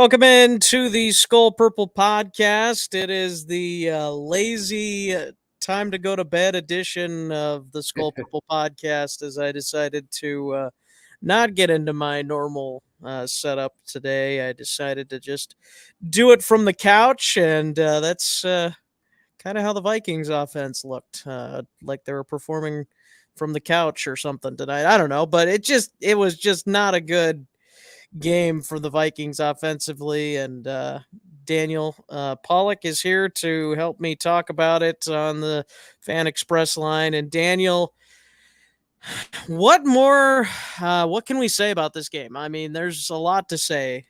Welcome in to the Skull Purple podcast. It is the lazy time to go to bed edition of the Skull Purple podcast as I decided to not get into my normal setup today. I decided to just do it from the couch, and that's kind of how the Vikings offense looked, like they were performing from the couch or something tonight. I don't know, but it was just not a good game for the Vikings offensively. And Daniel Pollock is here to help me talk about it on the Fan Express line. And Daniel, what can we say about this game? I mean, there's a lot to say,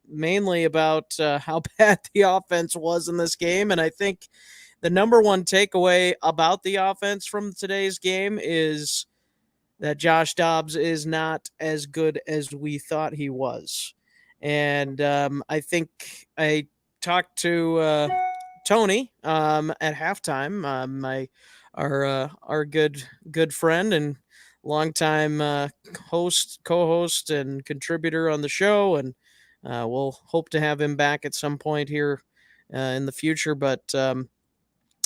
mainly about how bad the offense was in this game. And I think the number one takeaway about the offense from today's game is that Josh Dobbs is not as good as we thought he was. And I think I talked to Tony at halftime, our good friend and longtime co-host and contributor on the show, and we'll hope to have him back at some point here in the future. But I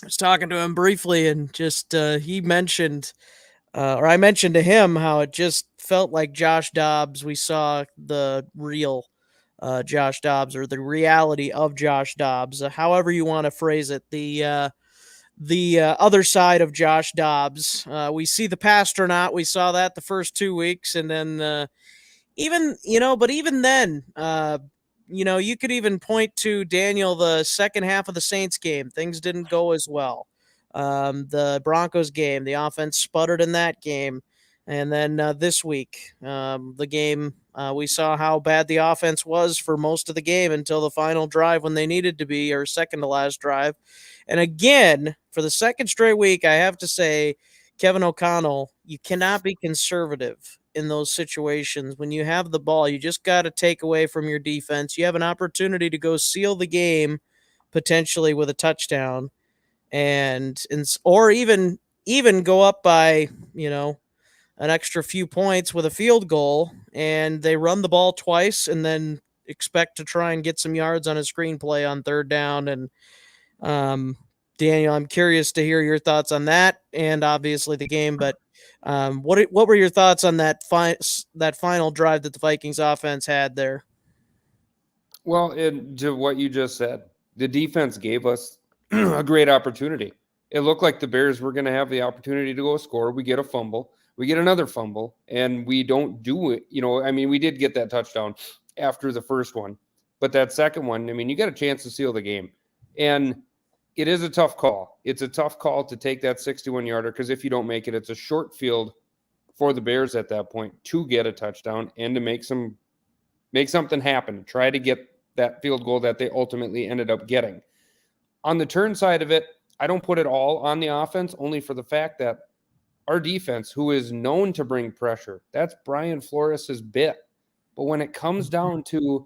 was talking to him briefly, and just he mentioned or I mentioned to him how it just felt like Josh Dobbs. We saw the real Josh Dobbs, or the reality of Josh Dobbs, however you want to phrase it. The other side of Josh Dobbs. We see the pastronaut. We saw that the first 2 weeks, and then even then, you could even point to Daniel the second half of the Saints game. Things didn't go as well. The Broncos game, the offense sputtered in that game. And then this week, the game, we saw how bad the offense was for most of the game until the final drive when they needed to be, or second to last drive. And again, for the second straight week, I have to say, Kevin O'Connell, you cannot be conservative in those situations. When you have the ball, you just got to take away from your defense. You have an opportunity to go seal the game potentially with a touchdown, or even go up by an extra few points with a field goal, and they run the ball twice and then expect to try and get some yards on a screenplay on third down. And Daniel, I'm curious to hear your thoughts on that, and obviously the game. But what were your thoughts on that final drive that the Vikings offense had there? Well, and to what you just said, the defense gave us a great opportunity. It looked like the Bears were going to have the opportunity to go score. We get a fumble, we get another fumble, and we don't do it. We did get that touchdown after the first one, but that second one, you got a chance to seal the game. And it is a tough call. It's a tough call to take that 61-yarder, because if you don't make it, it's a short field for the Bears at that point to get a touchdown and to make something happen, try to get that field goal that they ultimately ended up getting. On the turn side of it, I don't put it all on the offense, only for the fact that our defense, who is known to bring pressure, that's Brian Flores' bit. But when it comes down to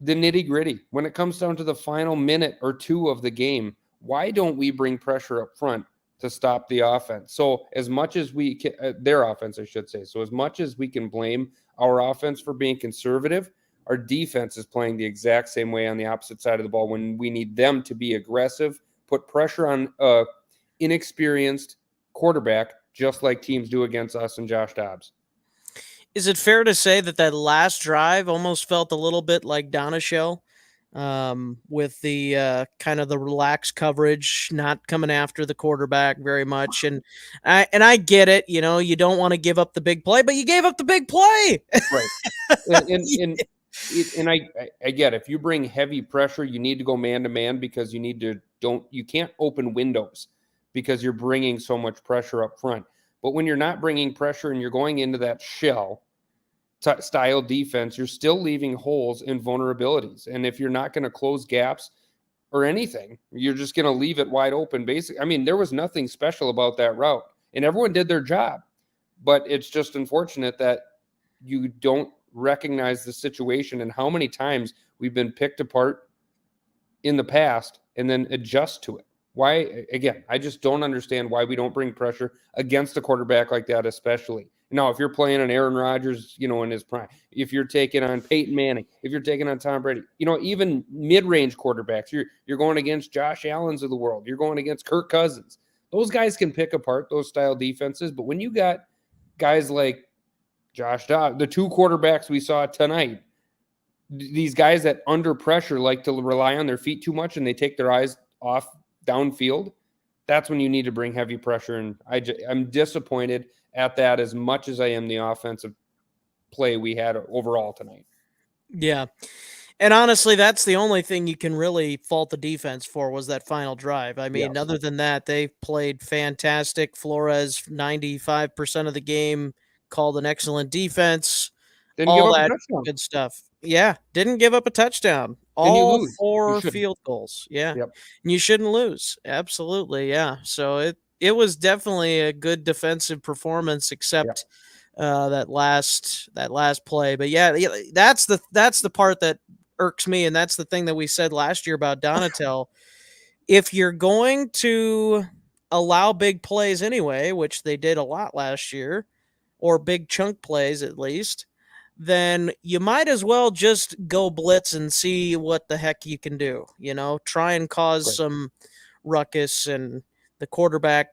the nitty-gritty, when it comes down to the final minute or two of the game, why don't we bring pressure up front to stop the offense? So as much as we can, their offense, I should say, so as much as we can blame our offense for being conservative, our defense is playing the exact same way on the opposite side of the ball when we need them to be aggressive, put pressure on inexperienced quarterback, just like teams do against us and Josh Dobbs. Is it fair to say that last drive almost felt a little bit like Donahue, with the kind of the relaxed coverage, not coming after the quarterback very much? And I get it, you don't want to give up the big play, but you gave up the big play. Right. And I get it. If you bring heavy pressure, you need to go man to man, because you can't open windows because you're bringing so much pressure up front. But when you're not bringing pressure and you're going into that shell style defense, you're still leaving holes and vulnerabilities. And if you're not going to close gaps or anything, you're just going to leave it wide open. Basically, there was nothing special about that route, and everyone did their job. But it's just unfortunate that you don't recognize the situation and how many times we've been picked apart in the past and then adjust to it. Why? Again, I just don't understand why we don't bring pressure against a quarterback like that, especially. Now, if you're playing on Aaron Rodgers, in his prime, if you're taking on Peyton Manning, if you're taking on Tom Brady, even mid-range quarterbacks, you're going against Josh Allen's of the world. You're going against Kirk Cousins. Those guys can pick apart those style defenses, but when you got guys like Josh Dobbs, the two quarterbacks we saw tonight, these guys that under pressure like to rely on their feet too much and they take their eyes off downfield, that's when you need to bring heavy pressure. And I'm disappointed at that as much as I am the offensive play we had overall tonight. Yeah. And honestly, that's the only thing you can really fault the defense for was that final drive. I mean, Yes. other than that, they played fantastic. Flores, 95% of the game, called an excellent defense, Didn't give all up a that touchdown. good stuff. Yeah, didn't give up a touchdown. And you All lose. You 4 shouldn't. field goals. Yeah. Yep. And you shouldn't lose. Absolutely. Yeah. So it was definitely a good defensive performance, except that last play. But yeah, that's the part that irks me, and that's the thing that we said last year about Donatel. If you're going to allow big plays anyway, which they did a lot last year, or big chunk plays at least, then you might as well just go blitz and see what the heck you can do. Try and cause some ruckus, and the quarterback,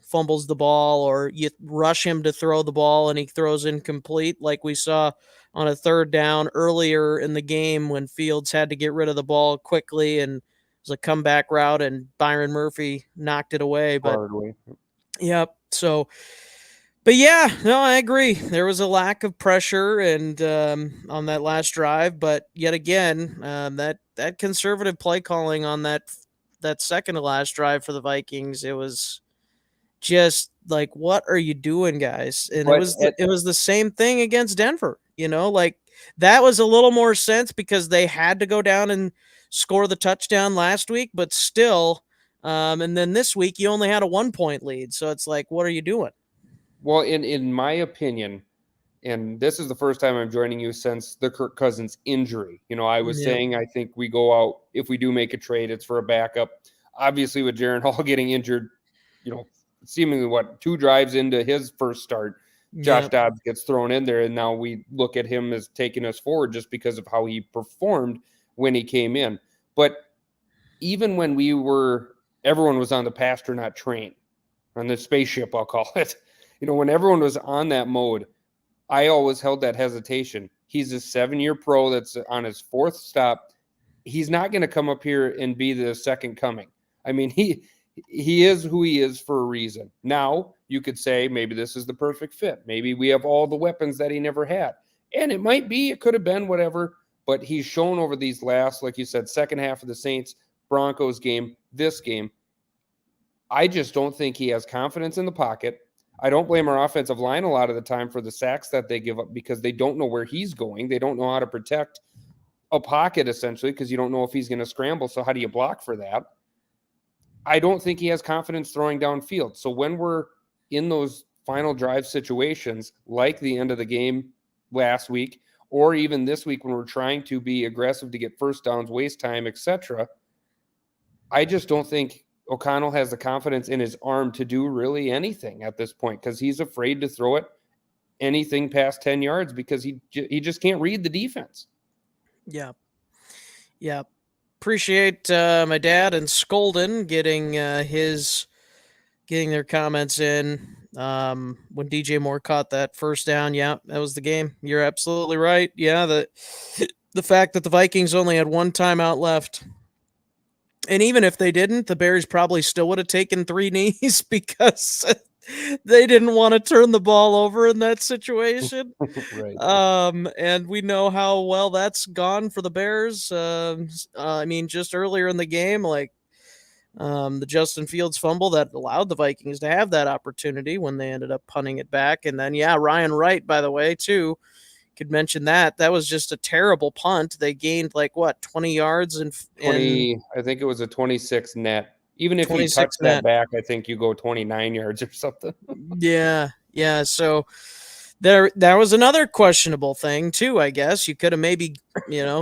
fumbles the ball, or you rush him to throw the ball and he throws incomplete, like we saw on a third down earlier in the game when Fields had to get rid of the ball quickly, and it was a comeback route and Byron Murphy knocked it away. But yep. So, but yeah, no, I agree. There was a lack of pressure and on that last drive, but yet again, that conservative play calling on that second to last drive for the Vikings, it was just like, what are you doing, guys? And it was the same thing against Denver. Like that was a little more sense because they had to go down and score the touchdown last week, but still, and then this week you only had a 1-point lead, so it's like, what are you doing? Well, in my opinion, and this is the first time I'm joining you since the Kirk Cousins injury. I was saying I think we go out, if we do make a trade, it's for a backup. Obviously, with Jaren Hall getting injured, seemingly 2 drives into his first start, Josh Dobbs gets thrown in there, and now we look at him as taking us forward just because of how he performed when he came in. But even when everyone was on the pasture-not train, on the spaceship, I'll call it, when everyone was on that mode, I always held that hesitation. He's a 7-year pro that's on his 4th stop. He's not going to come up here and be the second coming. I mean, he is who he is for a reason. Now, you could say maybe this is the perfect fit. Maybe we have all the weapons that he never had. And it might be, it could have been, whatever. But he's shown over these last, like you said, second half of the Saints-Broncos game, this game, I just don't think he has confidence in the pocket. I don't blame our offensive line a lot of the time for the sacks that they give up because they don't know where he's going. They don't know how to protect a pocket, essentially, because you don't know if he's going to scramble. So how do you block for that? I don't think he has confidence throwing downfield. So when we're in those final drive situations, like the end of the game last week, or even this week when we're trying to be aggressive to get first downs, waste time, etc., I just don't think O'Connell has the confidence in his arm to do really anything at this point because he's afraid to throw it anything past 10 yards because he just can't read the defense. Yeah. Yeah. Appreciate my dad and Skolden getting their comments in when DJ Moore caught that first down. Yeah, that was the game. You're absolutely right. Yeah, the fact that the Vikings only had 1 timeout left. And even if they didn't, the Bears probably still would have taken 3 knees because they didn't want to turn the ball over in that situation. Right. And we know how well that's gone for the Bears. I mean, just earlier in the game, like the Justin Fields fumble that allowed the Vikings to have that opportunity when they ended up punting it back. And then, Ryan Wright, by the way, too. Could mention that was just a terrible punt. They gained 20 yards and 20. I think it was a 26 net. Even if you touch that back, I think you go 29 yards or something. Yeah. So there was another questionable thing too. I guess you could have maybe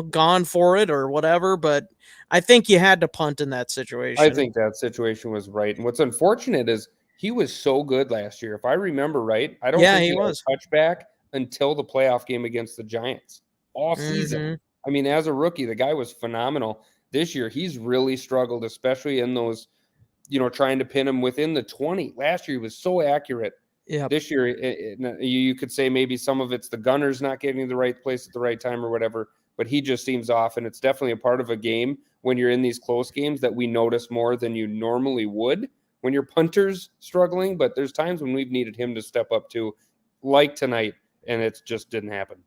gone for it or whatever, but I think you had to punt in that situation. I think that situation was right. And what's unfortunate is He was so good last year. If I remember right, I don't Yeah, think he he had was. a touchback until the playoff game against the Giants all season. Hmm. I mean, as a rookie, the guy was phenomenal. This year, he's really struggled, especially in those, trying to pin him within the 20. Last year, he was so accurate. Yep. This year, you could say maybe some of it's the gunners not getting the right place at the right time or whatever, but he just seems off. And it's definitely a part of a game when you're in these close games that we notice more than you normally would when your punter's struggling. But there's times when we've needed him to step up too, like tonight, and it just didn't happen.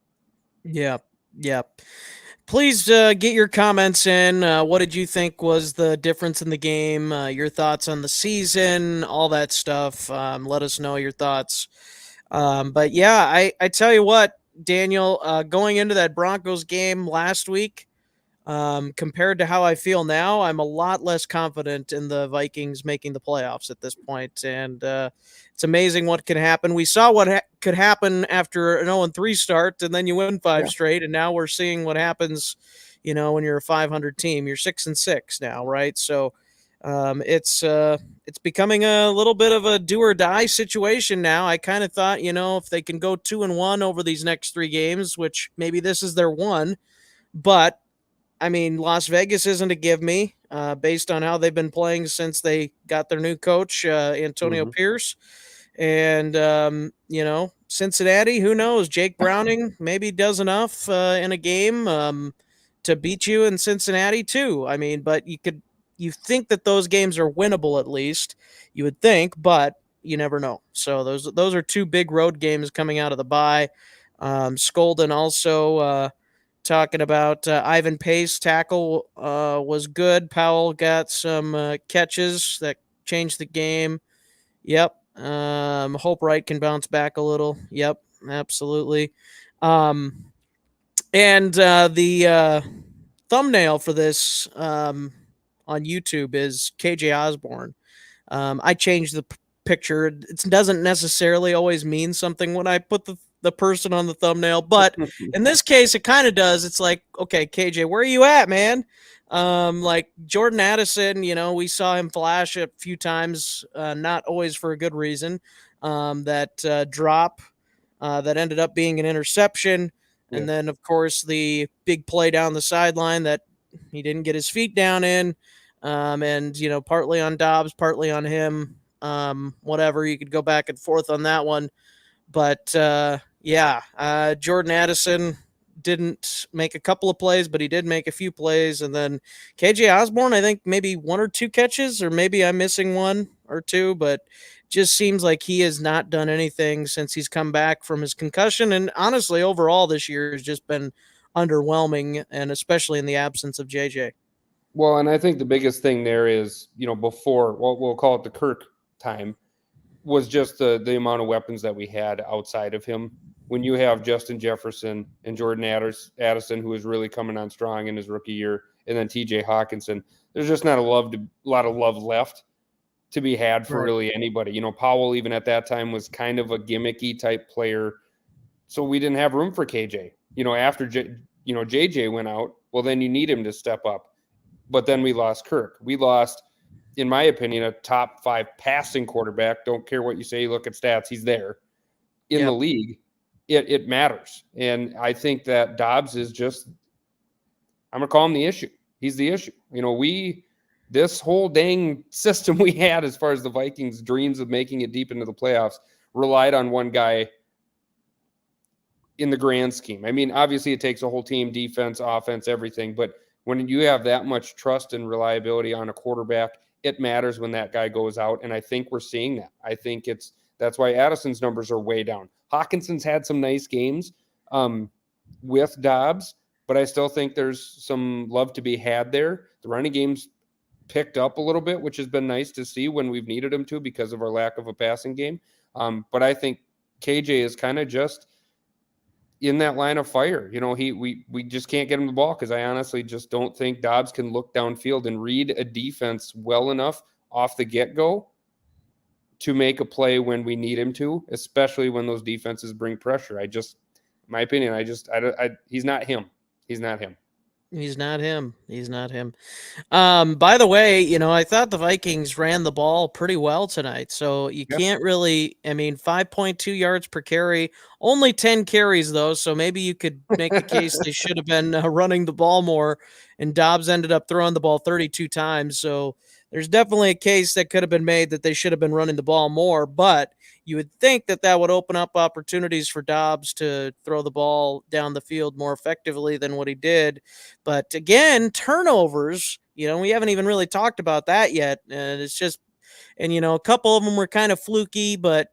Yep. Yep. Please get your comments in. What did you think was the difference in the game? Your thoughts on the season, all that stuff. Let us know your thoughts. But yeah, I tell you what, Daniel, going into that Broncos game last week, compared to how I feel now, I'm a lot less confident in the Vikings making the playoffs at this point, and it's amazing what can happen. We saw what could happen after an 0-3 start, and then you win five Yeah. straight, and now we're seeing what happens. When you're a 500 team, you're 6-6 now, right? So it's becoming a little bit of a do or die situation now. I kind of thought, if they can go 2-1 over these next 3 games, which maybe this is their one, but I mean, Las Vegas isn't a give me based on how they've been playing since they got their new coach, Antonio Mm-hmm. Pierce. And, Cincinnati, who knows? Jake Browning maybe does enough in a game to beat you in Cincinnati, too. I mean, but you think that those games are winnable at least, you would think, but you never know. So those are 2 big road games coming out of the bye. Skolden also talking about Ivan Pace tackle was good. Powell got some catches that changed the game. Yep. Hope Wright can bounce back a little. Yep, absolutely. Um, and the thumbnail for this on YouTube is KJ Osborne. I changed the picture. It doesn't necessarily always mean something when I put the person on the thumbnail, but in this case, it kind of does. It's like, okay, KJ, where are you at, man? Like Jordan Addison, we saw him flash a few times, not always for a good reason. That drop that ended up being an interception. Yeah. And then, of course, the big play down the sideline that he didn't get his feet down in. And, partly on Dobbs, partly on him. Whatever. You could go back and forth on that one. But, Jordan Addison didn't make a couple of plays, but he did make a few plays. And then KJ Osborne, I think maybe 1 or 2 catches, or maybe I'm missing 1 or 2, but just seems like he has not done anything since he's come back from his concussion. And honestly, overall, this year has just been underwhelming, and especially in the absence of JJ. Well, and I think the biggest thing there is, before, what we'll call it the Kirk time, was just the amount of weapons that we had outside of him. When you have Justin Jefferson and Jordan Addison, who is really coming on strong in his rookie year, and then TJ Hawkinson, there's just not a lot of love left to be had for really anybody. Powell, even at that time, was kind of a gimmicky type player. So we didn't have room for KJ. After JJ went out, well, then you need him to step up. But then we lost Kirk. We lost, in my opinion, a top 5 passing quarterback. Don't care what you say. You look at stats, he's there in the league. It matters. And I think that Dobbs is just, I'm going to call him the issue. He's the issue. This whole dang system we had as far as the Vikings' dreams of making it deep into the playoffs relied on one guy in the grand scheme. I mean, obviously it takes a whole team, defense, offense, everything. But when you have that much trust and reliability on a quarterback, it matters when that guy goes out. And I think we're seeing that. I think that's why Addison's numbers are way down. Hawkinson's had some nice games with Dobbs, but I still think there's some love to be had there. The running game's picked up a little bit, which has been nice to see when we've needed him to because of our lack of a passing game. But I think KJ is kind of just in that line of fire. We just can't get him the ball because I honestly just don't think Dobbs can look downfield and read a defense well enough off the get-go to make a play when we need him to, especially when those defenses bring pressure. My opinion, he's not him. He's not him. He's not him. He's not him. By the way, I thought the Vikings ran the ball pretty well tonight. So you Yeah. can't really, I mean, 5.2 yards per carry, only 10 carries though. So maybe you could make the case they should have been running the ball more. And Dobbs ended up throwing the ball 32 times. So there's definitely a case that could have been made that they should have been running the ball more. But you would think that that would open up opportunities for Dobbs to throw the ball down the field more effectively than what he did. But again, turnovers, we haven't even really talked about that yet. And it's just, and, a couple of them were kind of fluky, but,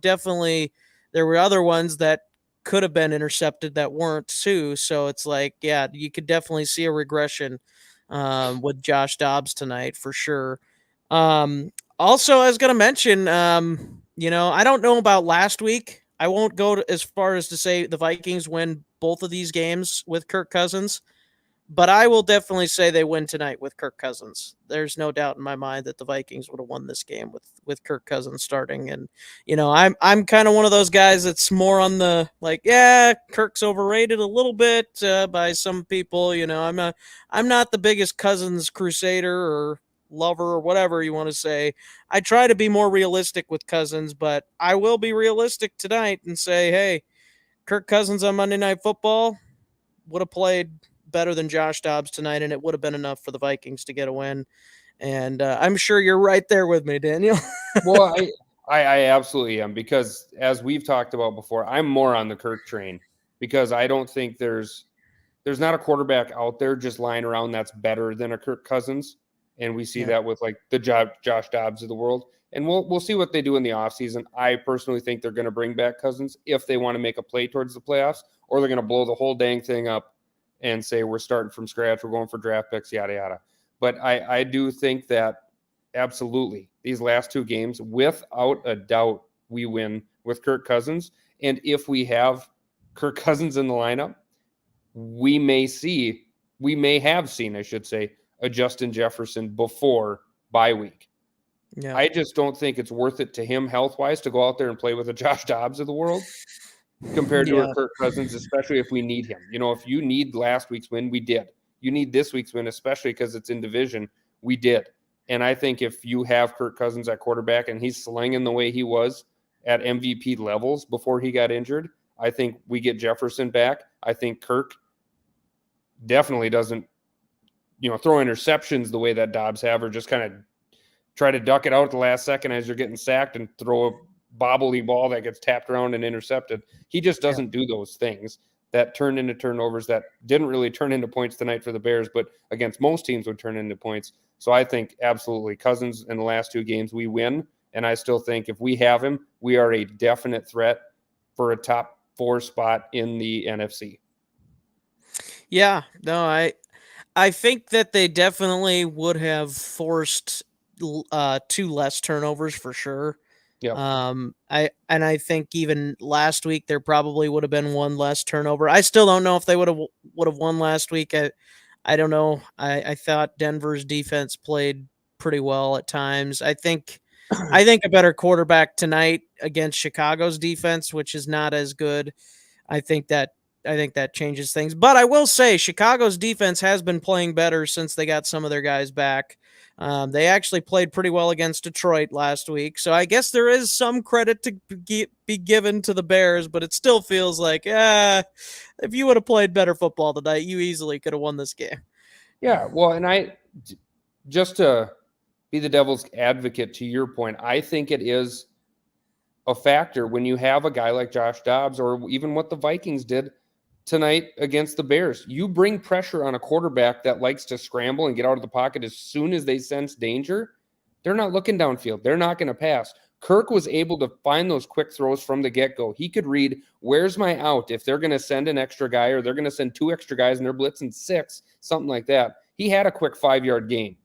definitely there were other ones that could have been intercepted that weren't too. So it's like, yeah, you could definitely see a regression with Josh Dobbs tonight for sure. Also, I was going to mention, I don't know about last week. I won't go as far as to say the Vikings win both of these games with Kirk Cousins. But I will definitely say they win tonight with Kirk Cousins. There's no doubt in my mind that the Vikings would have won this game with Kirk Cousins starting. And I'm kind of one of those guys that's more on the like, yeah, Kirk's overrated a little bit by some people. I'm not the biggest Cousins crusader or lover or whatever you want to say. I try to be more realistic with Cousins, but I will be realistic tonight and say, hey, Kirk Cousins on Monday Night Football would have played better than Josh Dobbs tonight, and it would have been enough for the Vikings to get a win. And I'm sure you're right there with me, Daniel. Well, I absolutely am, because as we've talked about before, I'm more on the Kirk train, because I don't think there's not a quarterback out there just lying around that's better than a Kirk Cousins. And we see Yeah. that with like the Josh Dobbs of the world. And we'll see what they do in the offseason. I personally think they're going to bring back Cousins if they want to make a play towards the playoffs, or they're going to blow the whole dang thing up and say we're starting from scratch, we're going for draft picks, yada yada. But I do think that absolutely these last two games, without a doubt, we win with Kirk Cousins. And if we have Kirk Cousins in the lineup, we may have seen, I should say, a Justin Jefferson before bye week. Yeah. I just don't think it's worth it to him health wise to go out there and play with a Josh Dobbs of the world compared to a Yeah. Kirk Cousins, especially if we need him. If you need last week's win, we did. You need this week's win, especially because it's in division, we did. And I think if you have Kirk Cousins at quarterback and he's slinging the way he was at MVP levels before he got injured, I think we get Jefferson back. I think Kirk definitely doesn't, throw interceptions the way that Dobbs have, or just kind of try to duck it out at the last second as you're getting sacked and throw a bobbly ball that gets tapped around and intercepted. He just doesn't do those things that turn into turnovers, that didn't really turn into points tonight for the Bears, but against most teams would turn into points. So I think absolutely Cousins in the last two games, we win. And I still think if we have him, we are a definite threat for a top 4 spot in the NFC. Yeah. No, I think that they definitely would have forced two less turnovers for sure. Yep. I think even last week there probably would have been one less turnover. I still don't know if they would have won last week. I don't know. I thought Denver's defense played pretty well at times. I think a better quarterback tonight against Chicago's defense, which is not as good. I think that I think that changes things. But I will say Chicago's defense has been playing better since they got some of their guys back. They actually played pretty well against Detroit last week. So I guess there is some credit to be given to the Bears, but it still feels like, if you would have played better football tonight, you easily could have won this game. Yeah. Well, and just to be the devil's advocate to your point, I think it is a factor when you have a guy like Josh Dobbs, or even what the Vikings did tonight against the Bears. You bring pressure on a quarterback that likes to scramble and get out of the pocket as soon as they sense danger. They're not looking downfield. They're not going to pass. Kirk was able to find those quick throws from the get-go. He could read, where's my out? If they're going to send an extra guy, or they're going to send 2 extra guys and they're blitzing 6, something like that. He had a quick 5-yard gain.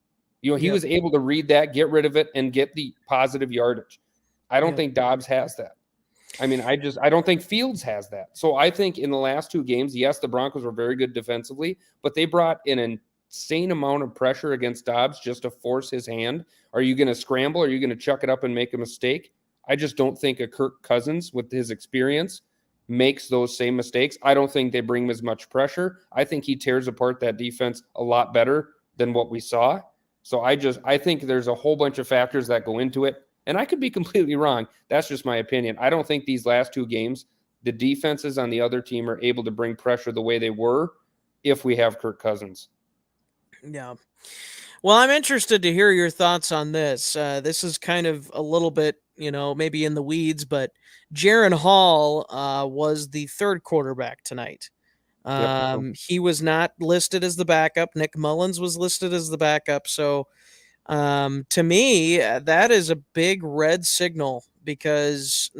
He was able to read that, get rid of it, and get the positive yardage. I don't think Dobbs has that. I mean, I don't think Fields has that. So I think in the last 2 games, yes, the Broncos were very good defensively, but they brought an insane amount of pressure against Dobbs just to force his hand. Are you going to scramble? Are you going to chuck it up and make a mistake? I just don't think a Kirk Cousins with his experience makes those same mistakes. I don't think they bring him as much pressure. I think he tears apart that defense a lot better than what we saw. So I think there's a whole bunch of factors that go into it. And I could be completely wrong. That's just my opinion. I don't think these last two games, the defenses on the other team are able to bring pressure the way they were if we have Kirk Cousins. Yeah. Well, I'm interested to hear your thoughts on this. This is kind of a little bit, maybe in the weeds, but Jaron Hall was the third quarterback tonight. Yep. He was not listed as the backup. Nick Mullins was listed as the backup. So to me, that is a big red signal because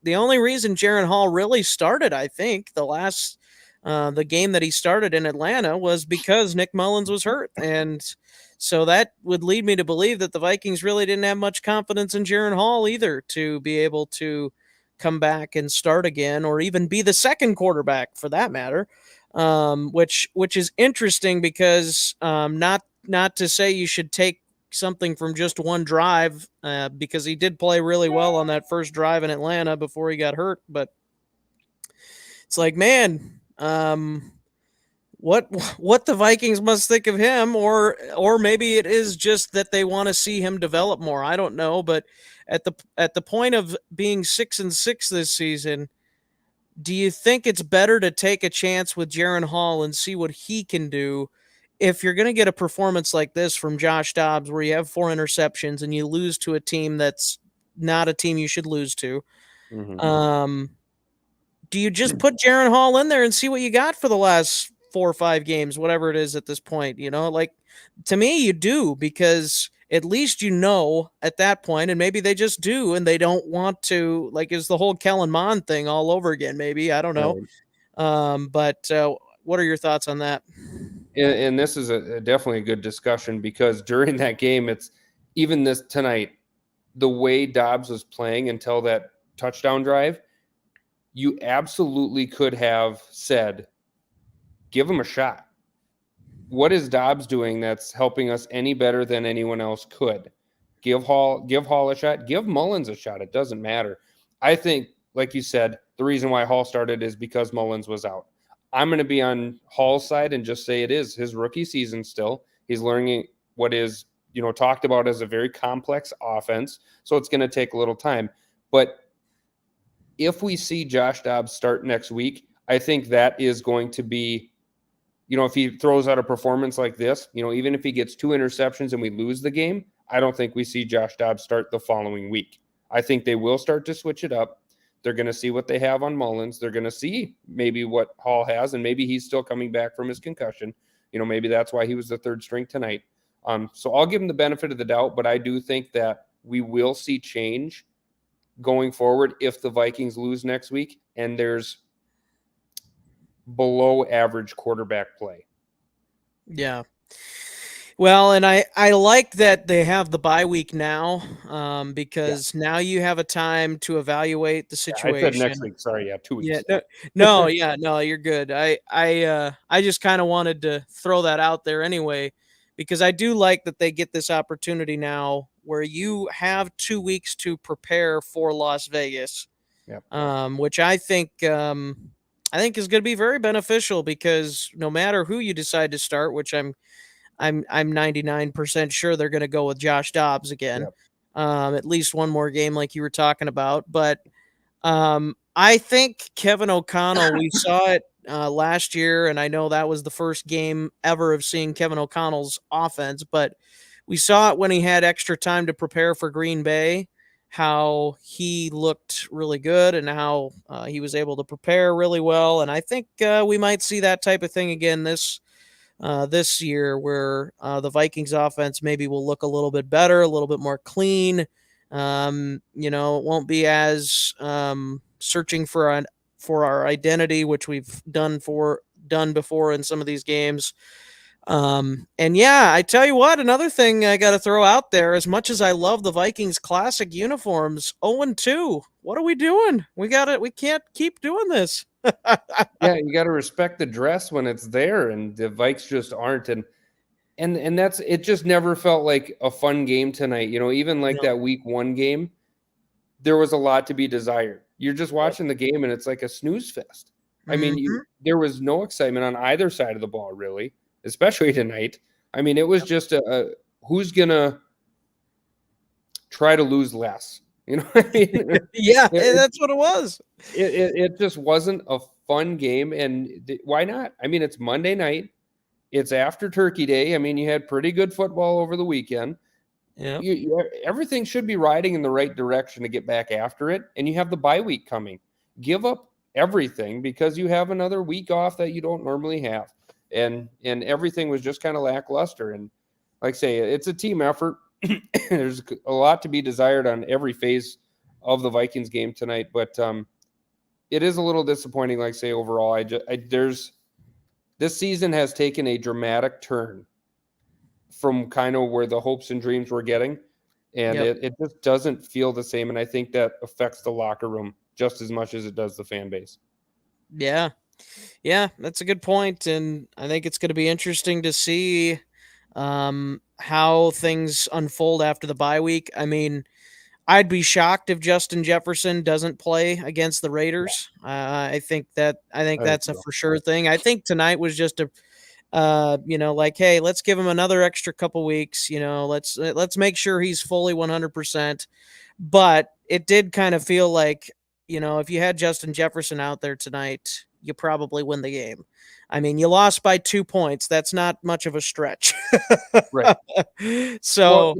the only reason Jaron Hall really started, I think, the game that he started in Atlanta was because Nick Mullins was hurt. And so that would lead me to believe that the Vikings really didn't have much confidence in Jaron Hall either to be able to come back and start again, or even be the second quarterback for that matter. Which is interesting because not to say you should take something from just one drive because he did play really well on that first drive in Atlanta before he got hurt. But it's like, man, what the Vikings must think of him, or maybe it is just that they want to see him develop more. I don't know, but at the point of being 6-6 this season, do you think it's better to take a chance with Jaron Hall and see what he can do if you're going to get a performance like this from Josh Dobbs where you have 4 interceptions and you lose to a team that's not a team you should lose to? Mm-hmm. Do you just put Jaron Hall in there and see what you got for the last 4 or 5 games, whatever it is at this point? Like, to me, you do, because at least at that point, and maybe they just do, and they don't want to, like, is the whole Kellen Mond thing all over again, maybe. I don't know. Right. But what are your thoughts on that? And this is definitely a good discussion because during that game, it's even this tonight, the way Dobbs was playing until that touchdown drive, you absolutely could have said, give him a shot. What is Dobbs doing that's helping us any better than anyone else could? Give Hall a shot. Give Mullins a shot. It doesn't matter. I think, like you said, the reason why Hall started is because Mullins was out. I'm going to be on Hall's side and just say it is his rookie season still. He's learning what is, talked about as a very complex offense. So it's going to take a little time. But if we see Josh Dobbs start next week, I think that is going to be, if he throws out a performance like this, even if he gets 2 interceptions and we lose the game, I don't think we see Josh Dobbs start the following week. I think they will start to switch it up. They're going to see what they have on Mullins. They're going to see maybe what Hall has, and maybe he's still coming back from his concussion. Maybe that's why he was the third string tonight. So I'll give him the benefit of the doubt, but I do think that we will see change going forward if the Vikings lose next week and there's below average quarterback play. Yeah. Well, and I like that they have the bye week now because now you have a time to evaluate the situation. I said next week. Sorry, 2 weeks. Yeah, no, you're good. I just kind of wanted to throw that out there anyway, because I do like that they get this opportunity now where you have 2 weeks to prepare for Las Vegas, which I think is going to be very beneficial because no matter who you decide to start, which I'm 99% sure they're going to go with Josh Dobbs again, at least one more game like you were talking about, but. I think Kevin O'Connell, we saw it last year, and I know that was the first game ever of seeing Kevin O'Connell's offense, but we saw it when he had extra time to prepare for Green Bay, how he looked really good and how he was able to prepare really well. And I think we might see that type of thing again this year where the Vikings offense maybe will look a little bit better, a little bit more clean. It won't be as searching for our identity, which we've done before in some of these games. And yeah, I tell you what, another thing I got to throw out there, as much as I love the Vikings classic uniforms, 0-2. What are we doing? We can't keep doing this. Yeah, you got to respect the dress when it's there, and the Vikes just aren't. And that's it. Just never felt like a fun game tonight. Even like that week 1 game, there was a lot to be desired. You're just watching the game and it's like a snooze fest. I mean, Mhm. there was no excitement on either side of the ball, really, especially tonight. I mean, it was just a who's gonna try to lose less. You know what I mean? Yeah, It, that's what it was. it just wasn't a fun game, and why not? I mean, it's Monday night. It's after Turkey Day. I mean, you had pretty good football over the weekend. Yep. Everything should be riding in the right direction to get back after it, and you have the bye week coming. Give up everything because you have another week off that you don't normally have, and everything was just kind of lackluster. And like I say, it's a team effort. There's a lot to be desired on every phase of the Vikings game tonight, but it is a little disappointing. Like I say, overall, there's this season has taken a dramatic turn from kind of where the hopes and dreams were getting. And Yep. it just doesn't feel the same. And I think that affects the locker room just as much as it does the fan base. Yeah. Yeah, that's a good point, and I think it's going to be interesting to see how things unfold after the bye week. I mean, I'd be shocked if Justin Jefferson doesn't play against the Yeah, Raiders. I think I think that's a so. for sure thing. I think tonight was just a like, hey, let's give him another extra couple weeks. Let's make sure he's fully 100%. But it did kind of feel like, if you had Justin Jefferson out there tonight, you probably win the game. I mean, you lost by 2 points. That's not much of a stretch. Right. Well, So,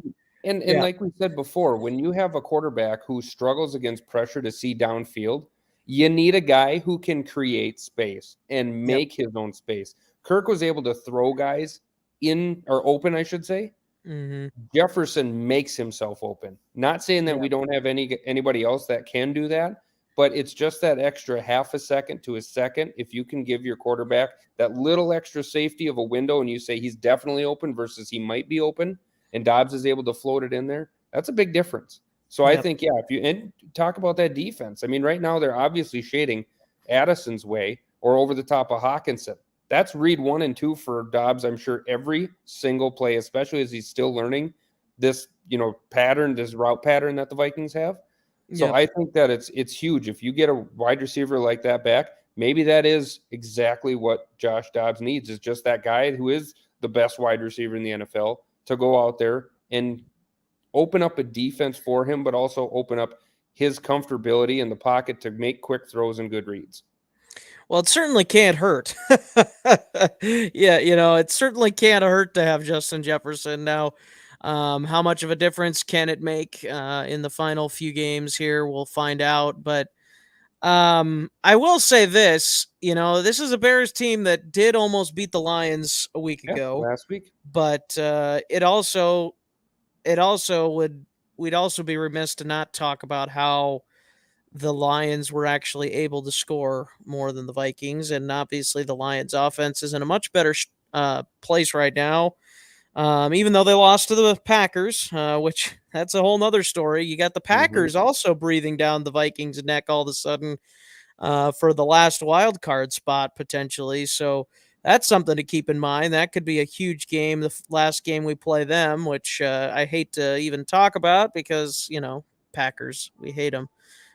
and yeah, like we said before, when you have a quarterback who struggles against pressure to see downfield, you need a guy who can create space and yep. make his own space. Kirk was able to throw guys in or open, I should say. Hmm. Jefferson makes himself open. Not saying that Yeah. we don't have anybody else that can do that, but it's just that extra half a second to a second. If you can give your quarterback that little extra safety of a window and you say he's definitely open versus he might be open, and Dobbs is able to float it in there, that's a big difference. So I Yep. think, yeah, if you and talk about that defense, I mean, right now they're obviously shading Addison's way or over the top of Hawkinson. That's read 1 and 2 for Dobbs, I'm sure, every single play, especially as he's still learning this, pattern, this route pattern that the Vikings have. So Yep. I think that it's huge. If you get a wide receiver like that back, maybe that is exactly what Josh Dobbs needs, is just that guy who is the best wide receiver in the NFL to go out there and open up a defense for him, but also open up his comfortability in the pocket to make quick throws and good reads. Well, it certainly can't hurt. Yeah, it certainly can't hurt to have Justin Jefferson. Now, how much of a difference can it make in the final few games here? We'll find out. But I will say this, this is a Bears team that did almost beat the Lions a week Yeah, ago, last week. but it also we'd also be remiss to not talk about how the Lions were actually able to score more than the Vikings, and obviously the Lions' offense is in a much better place right now. Even though they lost to the Packers, which that's a whole nother story. You got the Mm-hmm. Packers also breathing down the Vikings' neck all of a sudden for the last wild card spot potentially. So that's something to keep in mind. That could be a huge game. The last game we play them, which I hate to even talk about because Packers, we hate them.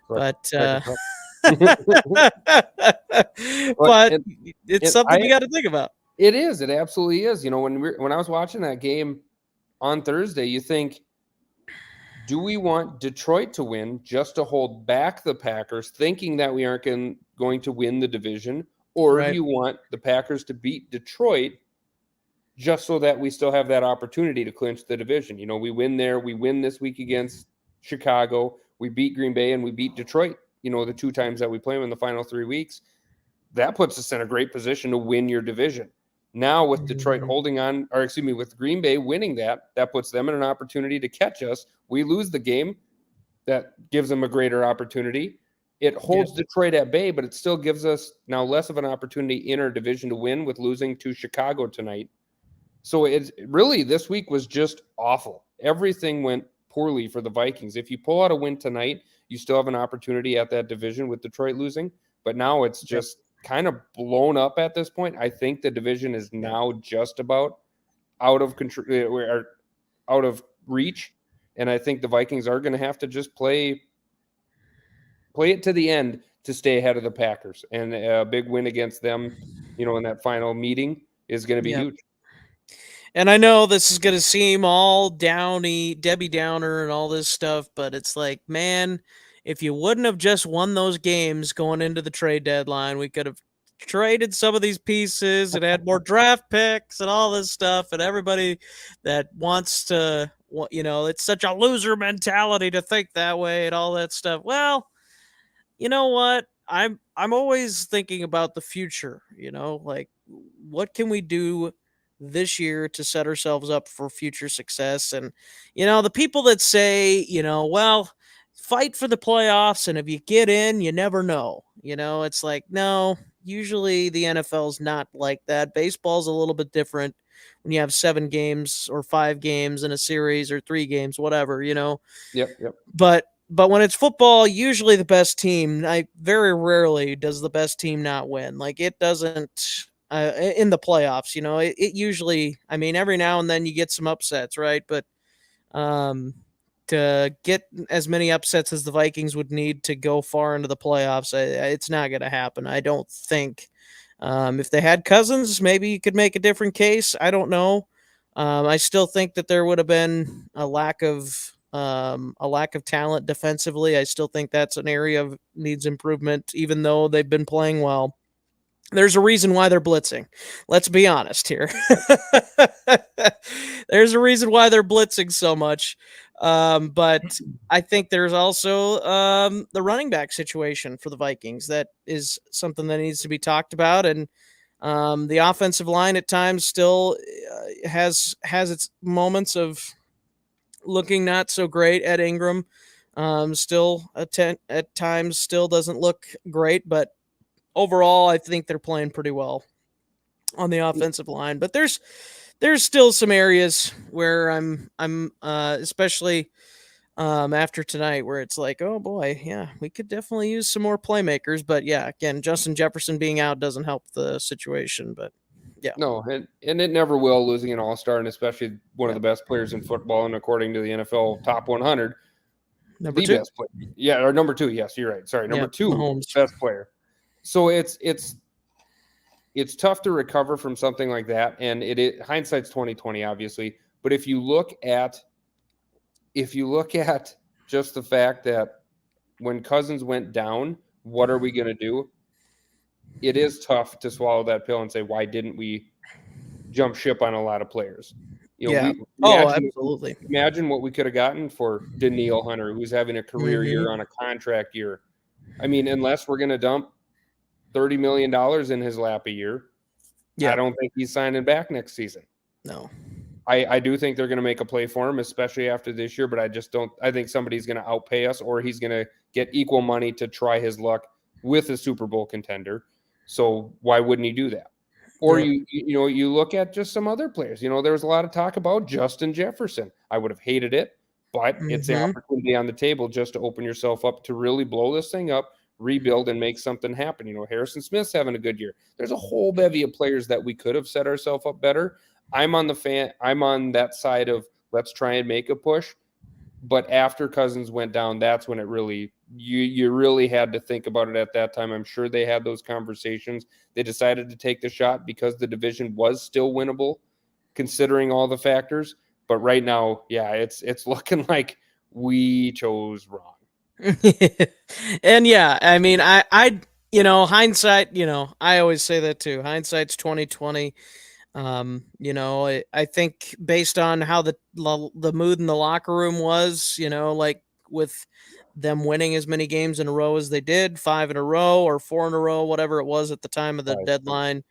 But But Packers suck. but but it, it's it something I you got to think about. it is. It absolutely is. When I was watching that game on Thursday, you think, do we want Detroit to win just to hold back the Packers, thinking that we aren't going to win the division? Or do Right. you want the Packers to beat Detroit just so that we still have that opportunity to clinch the division? We win there. We win this week against Chicago. We beat Green Bay and we beat Detroit, the 2 times that we play them in the final 3 weeks. That puts us in a great position to win your division. Now with Detroit Mhm. holding on, or excuse me, with Green Bay winning that puts them in an opportunity to catch us. We lose the game, that gives them a greater opportunity. It Yep. holds Detroit at bay, but it still gives us now less of an opportunity in our division to win with losing to Chicago tonight. So it's really, this week was just awful. Everything went poorly for the Vikings. If you pull out a win tonight, you still have an opportunity at that division with Detroit losing. But now it's Yep. just kind of blown up at this point. I think the division is Yep. now just about out of control, or out of reach. And I think the Vikings are going to have to just play play it to the end to stay ahead of the Packers. And a big win against them, in that final meeting is going to be Yep. huge. And I know this is going to seem all downy, Debbie Downer and all this stuff, but it's like, man, if you wouldn't have just won those games going into the trade deadline, we could have traded some of these pieces and had more draft picks and all this stuff. And everybody that wants to, it's such a loser mentality to think that way and all that stuff. Well, you know what? I'm always thinking about the future, like what can we do this year to set ourselves up for future success. And the people that say, well, fight for the playoffs and if you get in, you never know. It's like, no, usually the NFL's not like that. Baseball's a little bit different when you have 7 games or 5 games in a series or 3 games, whatever, Yep. But when it's football, usually the best team, I very rarely does the best team not win. Like it doesn't in the playoffs, it usually, I mean, every now and then you get some upsets, right? But um, to get as many upsets as the Vikings would need to go far into the playoffs, it's not going to happen. I don't think. If they had Cousins, maybe you could make a different case. I don't know. I still think that there would have been a lack of talent defensively. I still think that's an area of needs improvement, even though they've been playing well. There's a reason why they're blitzing. Let's be honest here. There's a reason why they're blitzing so much. But I think there's also the running back situation for the Vikings. That is something that needs to be talked about. And the offensive line at times still has its moments of looking not so great. Ed Ingram still at times still doesn't look great, but overall, I think they're playing pretty well on the offensive line. But there's still some areas where I'm especially after tonight where it's like, oh boy, yeah, we could definitely use some more playmakers. But yeah, again, Justin Jefferson being out doesn't help the situation. But yeah, No, and it never will, losing an all-star, and especially one of Yep. the best players in football, and according to the NFL top 100, number the 2, best player. Yeah, or number 2. Yes, you're right. Sorry, number yeah, 2 Mahomes. best player. So it's tough to recover from something like that, and hindsight's 2020, obviously. But if you look at just the fact that when Cousins went down, what are we going to do? It is tough to swallow that pill and say, why didn't we jump ship on a lot of players? Yeah. We Oh, absolutely. imagine what we could have gotten for Daniil Hunter, who's having a career year on a contract year. I mean, unless we're going to dump $30 million in his lap a year, Yeah. I don't think he's signing back next season. No. I do think they're going to make a play for him, especially after this year, but I just don't. I think somebody's going to outpay us, or he's going to get equal money to try his luck with a Super Bowl contender. So why wouldn't he do that? Or Yep. you look at just some other players. There was a lot of talk about Justin Jefferson. I would have hated it, but it's the opportunity on the table just to open yourself up to really blow this thing up, rebuild, and make something happen. Harrison Smith's having a good year. There's a whole bevy of players that we could have set ourselves up better. I'm on that side of let's try and make a push. But after Cousins went down, that's when it really you really had to think about it at that time. I'm sure they had those conversations. They decided to take the shot because the division was still winnable, considering all the factors. But right now, yeah, it's looking like we chose wrong. And yeah, I mean, hindsight, I always say that too. Hindsight's 2020. I think based on how the mood in the locker room was, like with them winning as many games in a row as they did, 5 in a row or 4 in a row, whatever it was at the time of the deadline.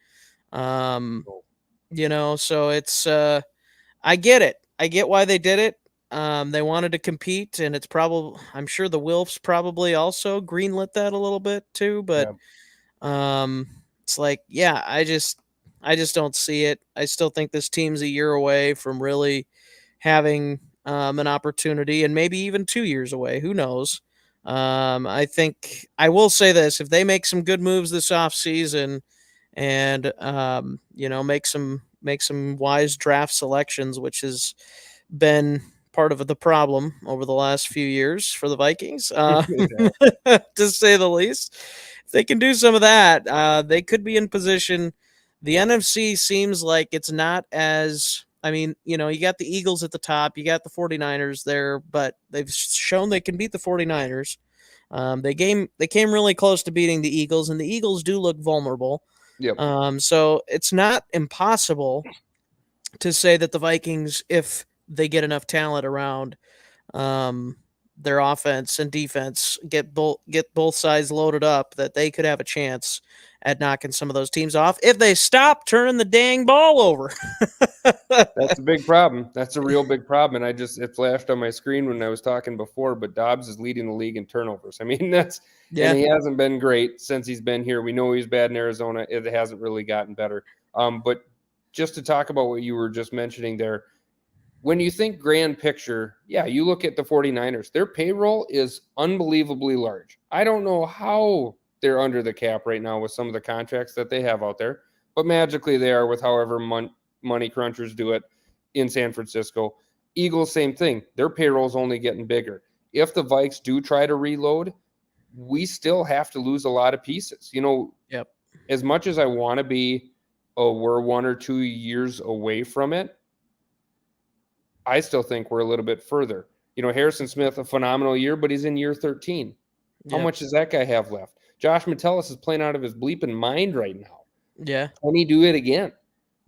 So it's I get it. I get why they did it. They wanted to compete, and I'm sure the Wilfs probably also greenlit that a little bit too, but it's like, yeah, I just don't see it. I still think this team's a year away from really having an opportunity, and maybe even 2 years away. Who knows? I think I will say this: if they make some good moves this offseason and make some wise draft selections, which has been part of the problem over the last few years for the Vikings, It has. to say the least. If they can do some of that, they could be in position. The NFC seems like it's not as. I mean, you know, you got the Eagles at the top, you got the 49ers there, but they've shown they can beat the 49ers. They came really close to beating the Eagles, and the Eagles do look vulnerable. Yep. So it's not impossible to say that the Vikings, if they get enough talent around, um, their offense and defense get both sides loaded up, that they could have a chance at knocking some of those teams off if they stop turning the dang ball over. That's a big problem. That's a real big problem. And it flashed on my screen when I was talking before, but Dobbs is leading the league in turnovers. I mean, and Yeah, he hasn't been great since he's been here. We know he's bad in Arizona. It hasn't really gotten better. But just to talk about what you were just mentioning there, when you think grand picture, yeah, you look at the 49ers, their payroll is unbelievably large. I don't know how they're under the cap right now with some of the contracts that they have out there, but magically they are with however money crunchers do it in San Francisco. Eagles, same thing. Their payroll's only getting bigger. If the Vikes do try to reload, we still have to lose a lot of pieces. You know, yep, as much as I want to be, oh, we're 1 or 2 years away from it, I still think we're a little bit further. You know, Harrison Smith, a phenomenal year, but he's in year 13. How yep, much does that guy have left? Josh Metellus is playing out of his bleeping mind right now. yeah, Can he do it again?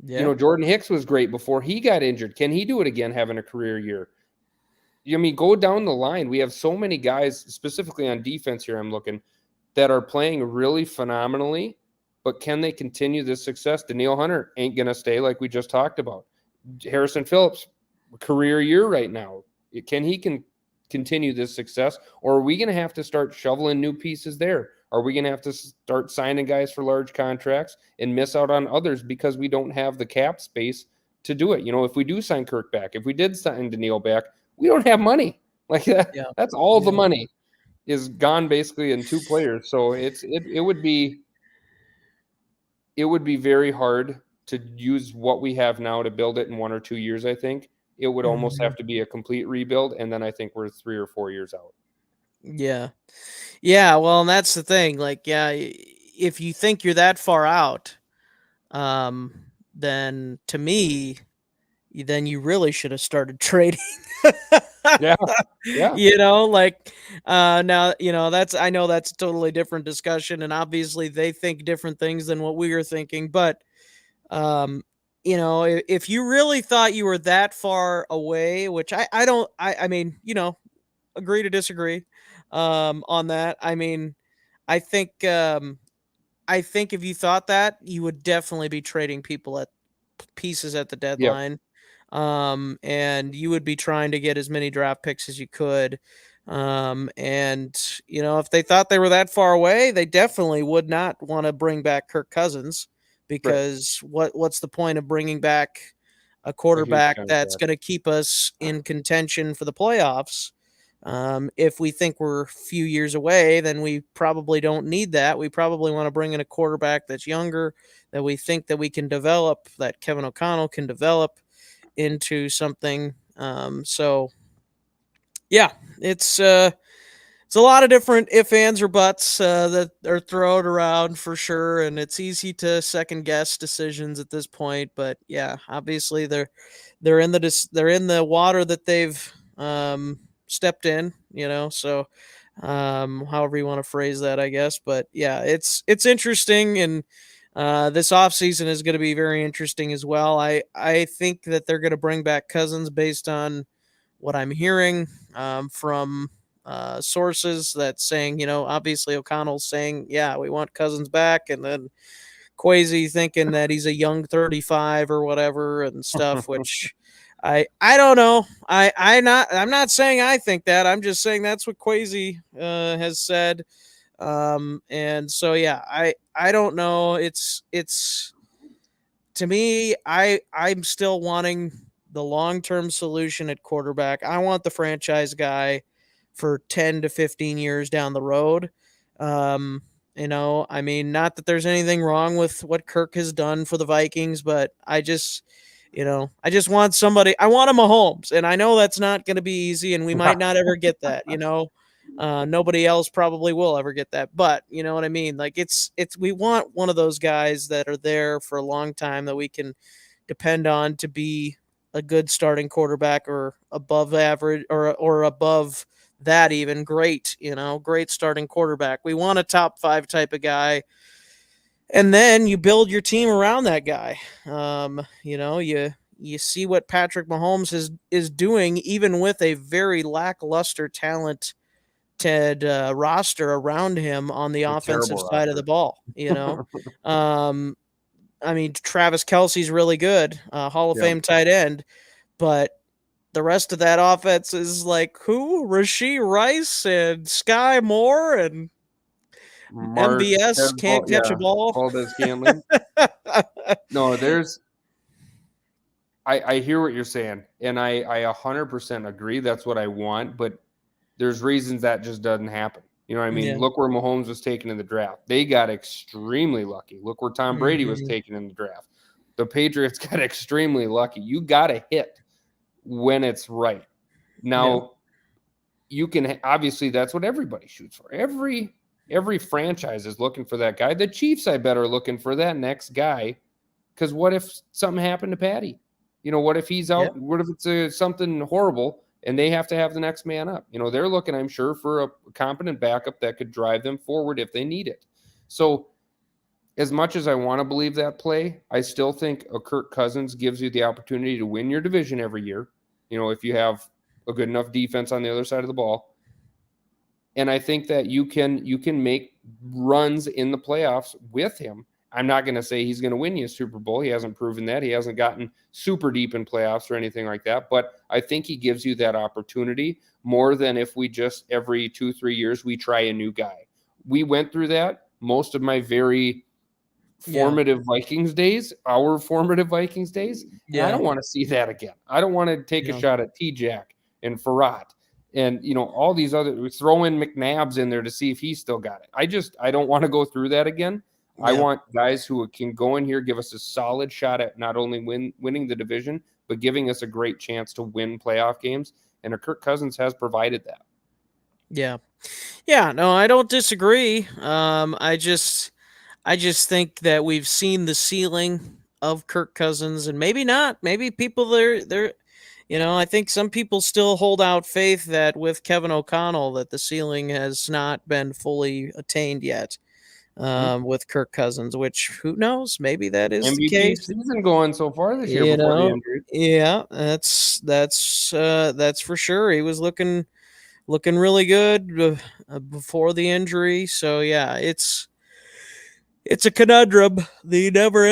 You yeah, know, Jordan Hicks was great before he got injured. Can he do it again, having a career year? I mean, go down the line. We have so many guys, specifically on defense here, I'm looking, that are playing really phenomenally, but can they continue this success? Danielle Hunter ain't going to stay like we just talked about. Harrison Phillips, career year right now. Can he continue this success, or are we going to have to start shoveling new pieces there? Are we going to have to start signing guys for large contracts and miss out on others because we don't have the cap space to do it? You know, if we do sign Kirk back, if we did sign Danielle back, we don't have money like that. yeah, That's all the yeah. money is gone basically in two players. So it would be very hard to use what we have now to build it in 1 or 2 years. I think it would almost Mhm. have to be a complete rebuild, and then I think we're 3 or 4 years out. Yeah. Yeah, well, and that's the thing. Like, yeah, if you think you're that far out, then to me, then you really should have started trading. Yeah, yeah, Like, now, that's, I know that's a totally different discussion, and obviously they think different things than what we are thinking, but, um, if you really thought you were that far away, which I don't, I mean, agree to disagree, on that. I mean, I think, I think if you thought that, you would definitely be trading people at pieces at the yep, deadline. And you would be trying to get as many draft picks as you could. And if they thought they were that far away, they definitely would not want to bring back Kirk Cousins, right. because what's the point of bringing back a A huge quarterback that's contract. going to keep us in contention for the playoffs? If we think we're a few years away, then we probably don't need that. We probably want to bring in a quarterback that's younger, that we think that we can develop, that Kevin O'Connell can develop into something. So yeah, it's a lot of different if, ands, or buts, that are thrown around for sure, and it's easy to second guess decisions at this point. But yeah, obviously they're in the water that they've, stepped in. So, however you want to phrase that, I guess. But yeah, it's interesting, and this offseason is going to be very interesting as well. I think that they're going to bring back Cousins based on what I'm hearing, from, sources that's saying, obviously O'Connell's saying, yeah, we want Cousins back, and then Quasi thinking that he's a young 35 or whatever and stuff, which I don't know. I'm not saying I think that. I'm just saying that's what Quasi, has said. And so yeah, I don't know. It's to me, I'm still wanting the long-term solution at quarterback. I want the franchise guy for 10 to 15 years down the road. I mean, not that there's anything wrong with what Kirk has done for the Vikings, but I just, I just want somebody. I want a Mahomes, and I know that's not going to be easy, and we might not ever get that. Nobody else probably will ever get that, but you know what I mean. Like it's we want one of those guys that are there for a long time that we can depend on to be a good starting quarterback or above average or above that even great, great starting quarterback. We want a top 5 type of guy, and then you build your team around that guy. You see what Patrick Mahomes is doing even with a very lackluster talent roster around him on the A offensive terrible side of the roster. ball. Um, I mean, Travis Kelsey's really good, Hall of Yeah. Fame tight end, but the rest of that offense is like who? Rasheed Rice and Sky Moore and MVS can't catch a Yeah, ball. Valdez Scantling. No, I hear what you're saying, and I 100% agree. That's what I want, but there's reasons that just doesn't happen. You know what I mean? Yeah. Look where Mahomes was taken in the draft. They got extremely lucky. Look where Tom Brady was Mhm. taken in the draft. The Patriots got extremely lucky. You got to hit when it's right. Yeah. Now, you can obviously that's what everybody shoots for. Every franchise is looking for that guy. The Chiefs, I bet, are looking for that next guy. Because what if something happened to Patty? What if he's Yeah. out? What if it's something horrible and they have to have the next man up? They're looking, I'm sure, for a competent backup that could drive them forward if they need it. So, as much as I want to believe that play, I still think a Kirk Cousins gives you the opportunity to win your division every year. If you have a good enough defense on the other side of the ball. And I think that you can make runs in the playoffs with him. I'm not going to say he's going to win you a Super Bowl. He hasn't proven that. He hasn't gotten super deep in playoffs or anything like that. But I think he gives you that opportunity more than if we just every 2-3 years we try a new guy. We went through that most of my very Yeah. formative Vikings days, our formative Vikings days, and I Yeah. don't want to see that again. I don't want to take a Yeah. shot at T-Jack and Farad and all these other throw in McNabbs in there to see if he's still got it. I don't want to go through that again. I Yeah. want guys who can go in here, give us a solid shot at not only winning the division, but giving us a great chance to win playoff games. And Kirk Cousins has provided that. Yeah. Yeah, no, I don't disagree. I just think that we've seen the ceiling of Kirk Cousins, and maybe not. Maybe people they're I think some people still hold out faith that with Kevin O'Connell that the ceiling has not been fully attained yet. Mhm. With Kirk Cousins, which who knows? Maybe that is the MVP case. season going so far this year You before the know, injury. yeah, that's for sure. He was looking really good before the injury. So yeah, it's a conundrum. The never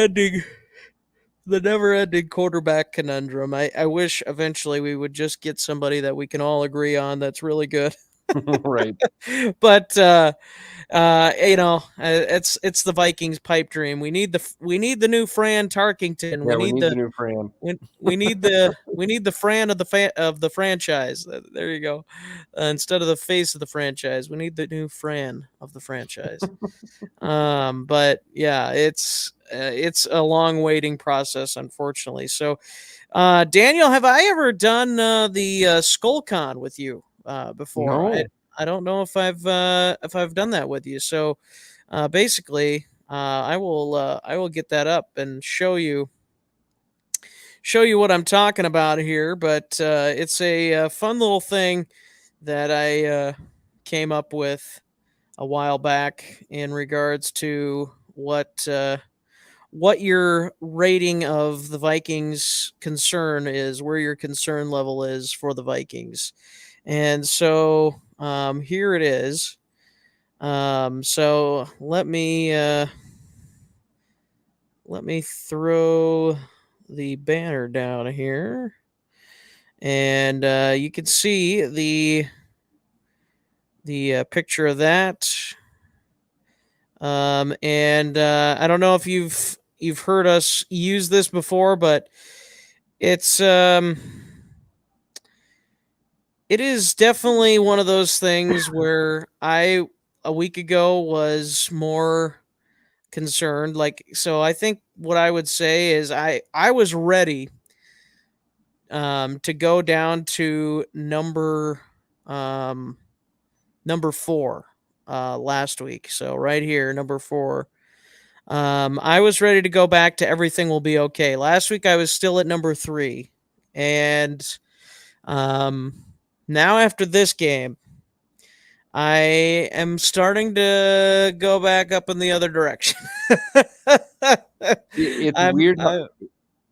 ending quarterback conundrum. I wish eventually we would just get somebody that we can all agree on that's really good. Right. But it's the Vikings pipe dream. We need the new Fran Tarkington. Yeah, we need the new Fran. We need the Fran of the franchise. There you go. Instead of the face of the franchise, we need the new Fran of the franchise. But yeah, it's a long waiting process, unfortunately. So, Daniel, have I ever done the Skol Con with you before? I No. I don't know if I've done that with you. So, basically, I will get that up and show you what I'm talking about here. But it's a fun little thing that I came up with a while back in regards to what your rating of the Vikings concern is, where your concern level is for the Vikings. And so here it is. So let me throw the banner down here, and you can see the picture of that. And I don't know if you've heard us use this before, but it's it is definitely one of those things where I a week ago was more concerned. Like, so I think what I would say is I was ready. to go down to number 4 last week. So right here, number 4. I was ready to go back to everything will be okay. Last week I was still at number 3, and um, now after this game, I am starting to go back up in the other direction. It's I'm weird how,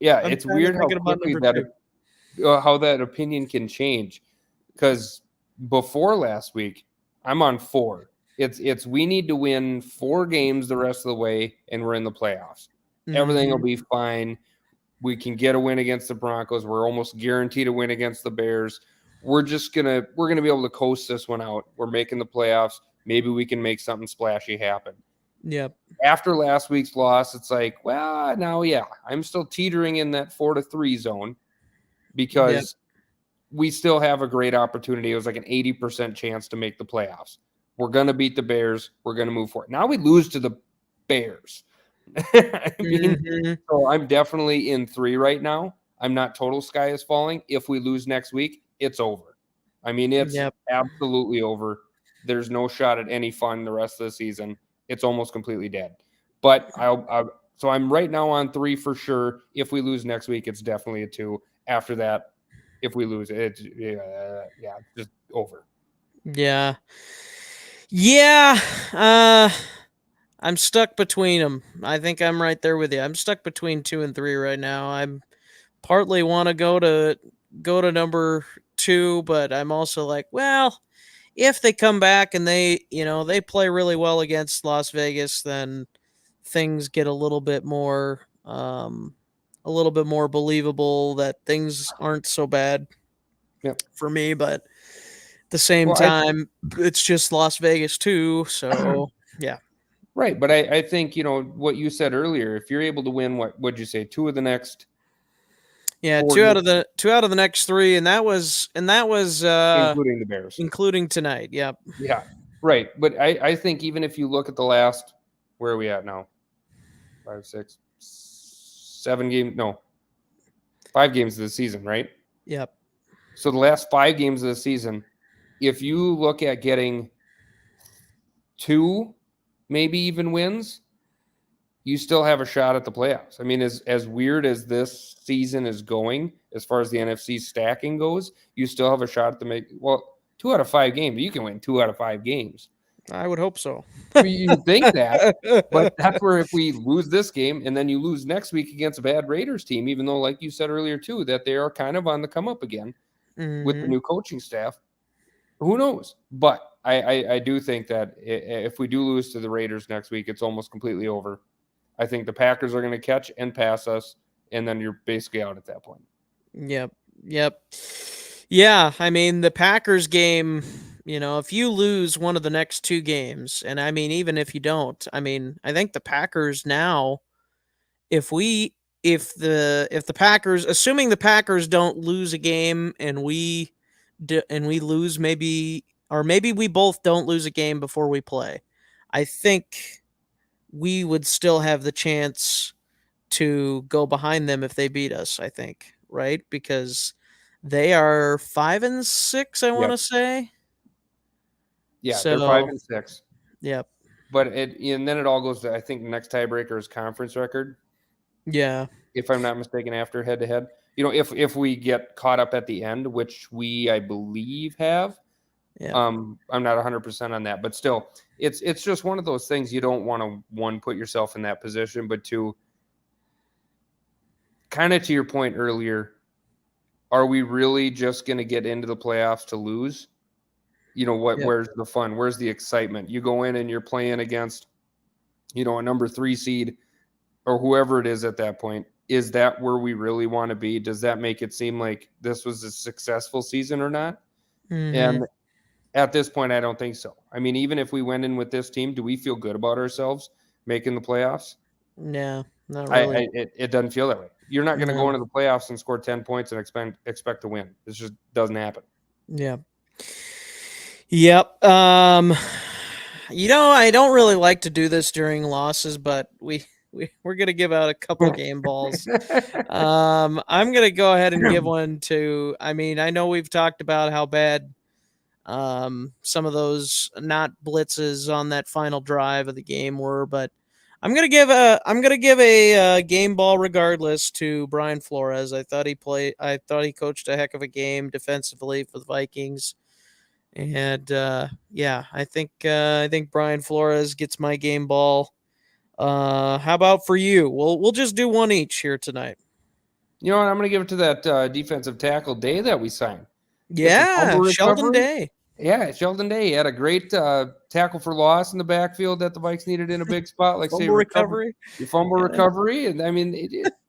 yeah, I'm it's kind of weird how thinking about quickly number that 2. how that opinion can change. Because before last week, I'm on 4. It's we need to win 4 games the rest of the way, and we're in the playoffs. Everything will Mhm. be fine. We can get a win against the Broncos. We're almost guaranteed a win against the Bears. We're gonna be able to coast this one out. We're making the playoffs. Maybe we can make something splashy happen. Yep. After last week's loss, it's like, well, now, yeah, I'm still teetering in that 4-3 zone Yep. because we still have a great opportunity. It was like an 80% chance to make the playoffs. We're going to beat the Bears. We're going to move forward. Now we lose to the Bears. I mean, Mhm. so I'm definitely in 3 right now. I'm not total sky is falling. If we lose next week, it's over. I mean, it's Yep. absolutely over. There's no shot at any fun the rest of the season. It's almost completely dead. But so I'm right now on 3 for sure. If we lose next week, it's definitely a 2. After that, if we lose, it's just over. Yeah. Yeah. Uh I'm stuck between them. I think I'm right there with you. I'm stuck between 2 and 3 right now. I'm partly want to go to number 2, but I'm also like, well, if they come back and they play really well against Las Vegas, then things get a little bit more believable that things aren't so bad Yep. for me, but at the same Well, time, it's just Las Vegas too, so yeah. right, but I think what you said earlier. If you're able to win, what would you say, 2 of the next Yeah, 4 2 out games, of the 2 out of the next 3, and that was including the Bears? including tonight. Yep. Yeah, right. But I think even if you look at the last, where are we at now? 5, 6, 7 games? No, 5 games of the season, right? Yep. So the last 5 games of the season, if you look at getting 2, maybe even wins, you still have a shot at the playoffs. I mean, as weird as this season is going, as far as the NFC stacking goes, you still have a shot to make 2 out of 5 games. You can win 2 out of 5 games. I would hope so. I mean, you think that, but that's where if we lose this game and then you lose next week against a bad Raiders team, even though, like you said earlier too, that they are kind of on the come up again with the Mhm. new coaching staff. Who knows? But I do think that if we do lose to the Raiders next week, it's almost completely over. I think the Packers are going to catch and pass us, and then you're basically out at that point. Yep. Yep. Yeah, I mean, the Packers game, if you lose one of the next 2 games, and I mean, even if you don't, I mean, I think the Packers now, if we if the Packers, assuming the Packers don't lose a game and we lose maybe, or maybe we both don't lose a game before we play, I think we would still have the chance to go behind them if they beat us, I think, right? Because they are 5-6, I want Yep. to say. Yeah, they're five So, and six. yep. But and then it all goes to, I think the next tiebreaker is conference record, Yeah. if I'm not mistaken, after head to head. If we get caught up at the end, which we I believe have. Yeah. I'm not 100% on that, but still, it's just one of those things you don't want to, one, put yourself in that position, but two, kind of to your point earlier, are we really just going to get into the playoffs to lose? Yep. Where's the fun? Where's the excitement? You go in and you're playing against, a number 3 seed or whoever it is at that point. Is that where we really want to be? Does that make it seem like this was a successful season or not? Mhm. And at this point, I don't think so. I mean, even if we went in with this team, do we feel good about ourselves making the playoffs? Yeah, not really. It doesn't feel that way. You're not going to go No. into the playoffs and score 10 points and expect to win. It just doesn't happen. Yeah. Yep. I don't really like to do this during losses, but we we're gonna give out a couple game balls. I'm gonna go ahead and give one to. I mean, I know we've talked about how bad some of those not blitzes on that final drive of the game were, but I'm gonna give a game ball regardless to Brian Flores. I thought he coached a heck of a game defensively for the Vikings. And yeah, I think Brian Flores gets my game ball. How about for you? We'll just do one each here tonight. You know what? I'm going to give it to that defensive tackle Day that we signed. Gets a fumble Yeah, Sheldon recovery. Day. Yeah, Sheldon Day. He had a great tackle for loss in the backfield that the Vikes needed in a big spot. Like say Fumble recovery. fumble Yeah. recovery, and I mean,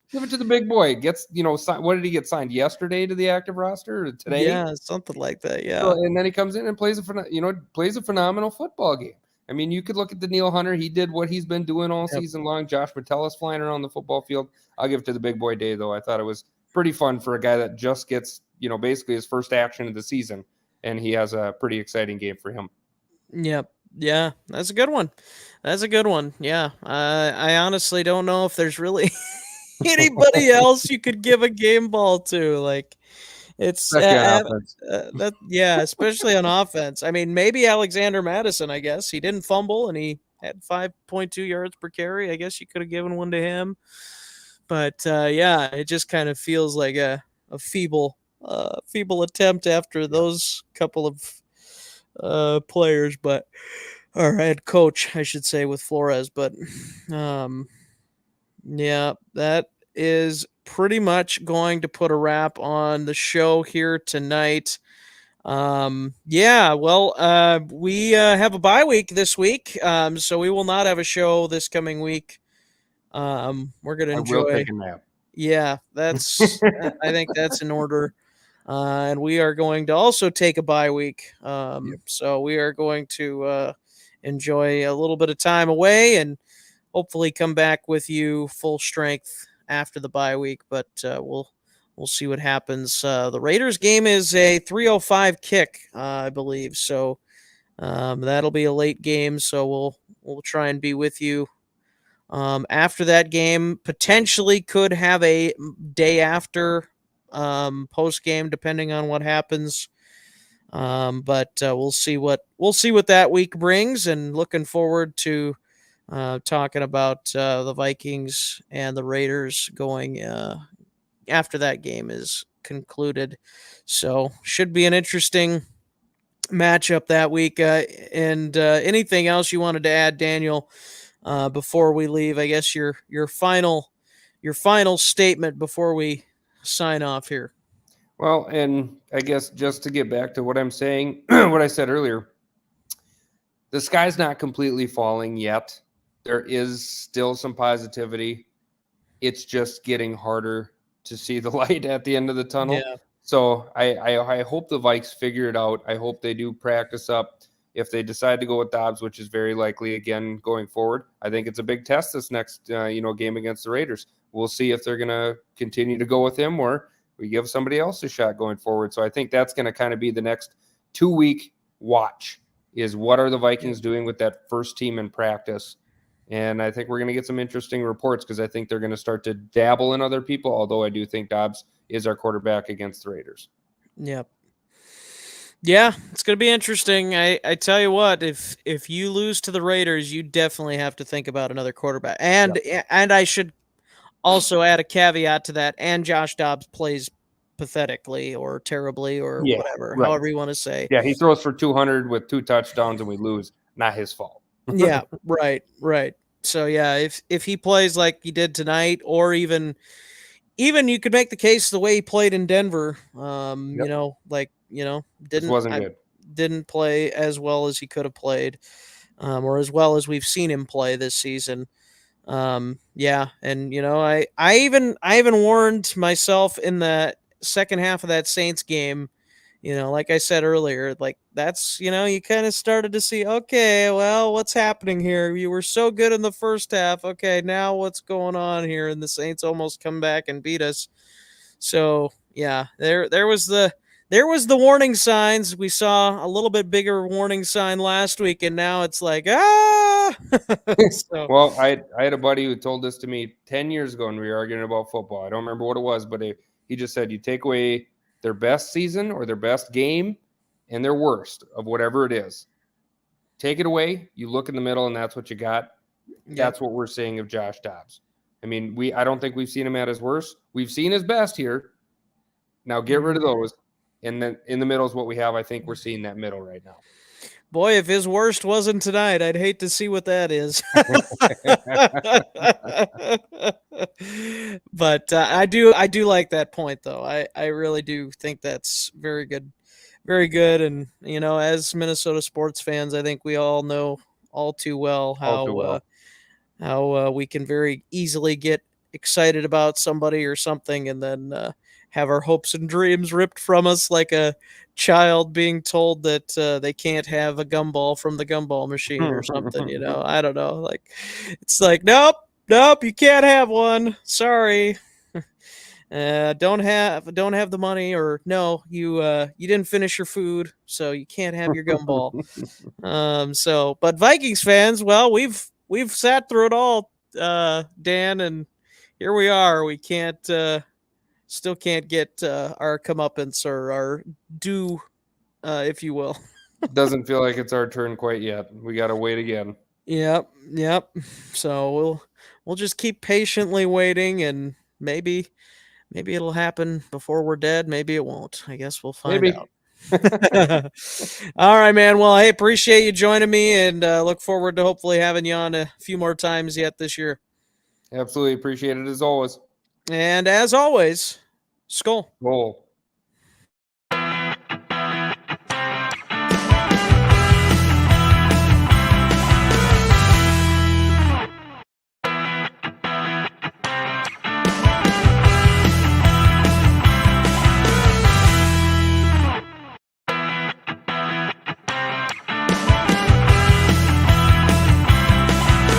give it to the big boy. Gets what did he get signed yesterday to the active roster or today? Yeah, something like that. Yeah. So, and then he comes in and plays a phenomenal football game. I mean, you could look at the Neil Hunter. He did what he's been doing all season long. Josh Metellus flying around the football field. I'll give it to the big boy Day, though. I thought it was pretty fun for a guy that just gets, basically his first action of the season, and he has a pretty exciting game for him. Yep. Yeah, that's a good one. That's a good one. Yeah. I honestly don't know if there's really anybody else you could give a game ball to. Like, it's Especially on offense. especially on offense. I mean, maybe Alexander Madison. I guess he didn't fumble and he had 5.2 yards per carry. I guess you could have given one to him. But yeah, it just kind of feels like a feeble attempt after those couple of players. But or head coach, I should say, with Flores. But yeah, that is pretty much going to put a wrap on the show here tonight. Yeah, well, we have a bye week this week, so we will not have a show this coming week. We're gonna enjoy. I will take a nap. Yeah, that's. I think that's in order. And we are going to also take a bye week. So we are going to enjoy a little bit of time away and hopefully come back with you full strength after the bye week. But we'll see what happens. The Raiders game is a 3:05 kick, I believe. So that'll be a late game. So we'll try and be with you. After that game, potentially could have a day after post game, depending on what happens. But we'll see what that week brings, and looking forward to talking about the Vikings and the Raiders going after that game is concluded. So should be an interesting matchup that week. And anything else you wanted to add, Daniel? Before we leave, I guess your final statement before we sign off here. Well, and I guess just to get back to what I'm saying, what I said earlier, the sky's not completely falling yet. There is still some positivity. It's just getting harder to see the light at the end of the tunnel. Yeah. So I hope the Vikes figure it out. I hope they do practice up. If they decide to go with Dobbs, which is very likely again going forward, I think it's a big test this next game against the Raiders. We'll see if they're going to continue to go with him or we give somebody else a shot going forward. So I think that's going to kind of be the next 2-week watch is what are the Vikings doing with that first team in practice. And I think we're going to get some interesting reports because I think they're going to start to dabble in other people, although I do think Dobbs is our quarterback against the Raiders. Yep. Yeah, it's going to be interesting. I tell you what, if you lose to the Raiders, you definitely have to think about another quarterback. And I should also add a caveat to that. And Josh Dobbs plays pathetically or terribly or whatever, however you want to say. Yeah, he throws for 200 with 2 touchdowns and we lose. Not his fault. Yeah, right. So yeah, if he plays like he did tonight, or even you could make the case the way he played in Denver, didn't play as well as he could have played, or as well as we've seen him play this season. Yeah, and I even warned myself in the second half of that Saints game. Like I said earlier, like that's, you kind of started to see, okay, well, what's happening here? You were so good in the first half. Okay, now what's going on here? And the Saints almost come back and beat us. So yeah, there was the warning signs. We saw a little bit bigger warning sign last week, and now it's like, So Well, I had a buddy who told this to me 10 years ago when we were arguing about football. I don't remember what it was, but he just said you take away their best season or their best game and their worst of whatever it is. Take it away, you look in the middle, and that's what you got. That's what we're seeing of Josh Dobbs. I mean, I don't think we've seen him at his worst. We've seen his best here. Now get rid of those. And then in the middle is what we have. I think we're seeing that middle right now. Boy, if his worst wasn't tonight, I'd hate to see what that is. But I do like that point, though. I really do think that's very good, very good. And as Minnesota sports fans, I think we all know all too well how we can very easily get excited about somebody or something, and then have our hopes and dreams ripped from us like a child being told that they can't have a gumball from the gumball machine or something. I don't know. Like, it's like, nope, you can't have one. Sorry. Don't have the money, or no, you didn't finish your food, so you can't have your gumball. But Vikings fans, well, we've sat through it all, Dan, and here we are. We still can't get our comeuppance or our due, if you will. Doesn't feel like it's our turn quite yet. We got to wait again. Yep. So we'll just keep patiently waiting, and maybe it'll happen before we're dead. Maybe it won't. I guess we'll find out. All right, man. Well, I appreciate you joining me, and look forward to hopefully having you on a few more times yet this year. Absolutely appreciate it as always. And as always, Skol. Skol.